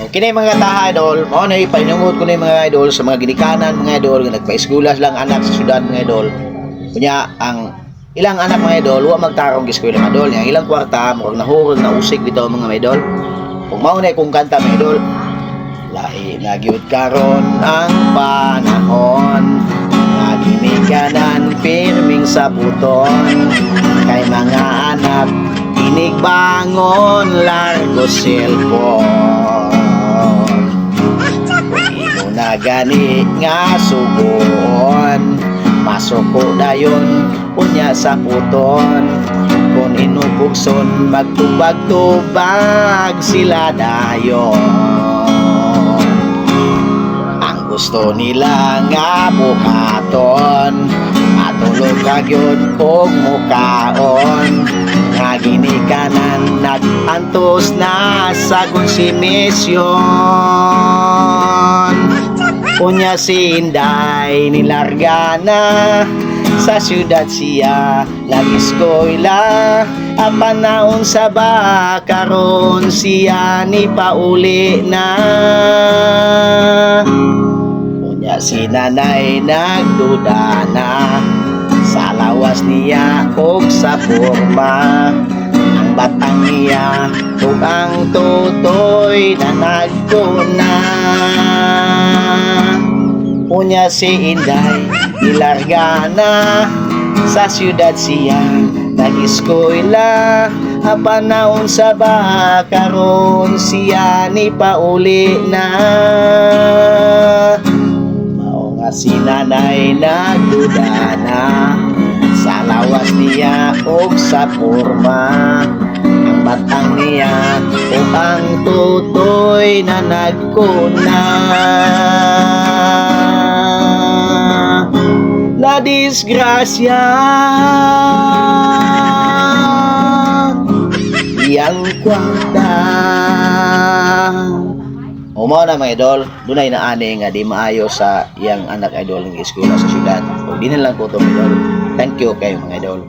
Okay na mga taha idol, mao na ipainungod ko na yung mga idol sa mga ginikanan mga idol nga nagpa-eskwela lang anak sa syudad mga idol. Kunya ang ilang anak mga idol wa magtarong gi eskwela mga idol, yang ilang kwarta murag nahurog na usig bitaw mga idol. Kung mao na kung kanta mga idol, lahi na gyud karon ang panahon nga ginikanan pirming sa buton kay mga anak inig bangon largo cellphone. Na gani nga sugon masuko dayon unya sa puton kung inubugson magtubag-tubag sila dayon. Ang gusto nila nga buhaton matulog kagyod og mukaon nga ginikanan nagantos na sa konsumisyon. Kunya si Inday nilarga na sa syudad siya nag-eskwela apanaon sa bakaron siya ni pauli na. Kunya si nanay nagduda na sa lawas niya og sa forma ang batang niya ug ang tutoy na nagkuna. Unya si Inday nilarga na sa syudad siya nag-eskwela apanaon sa bakaron siya ni pauli na. Mao nga si nanay nagduda na sa lawas niya og sa forma ang batang niya ug ang tutoy na nagkuna. La disgrasya yang kwarta. Umaw na mga idol, dunay na ani nga di maayo sa iyang anak idol ng eskwela sa syudad. O di na lang ko to mga idol. Thank you kayo mga idol.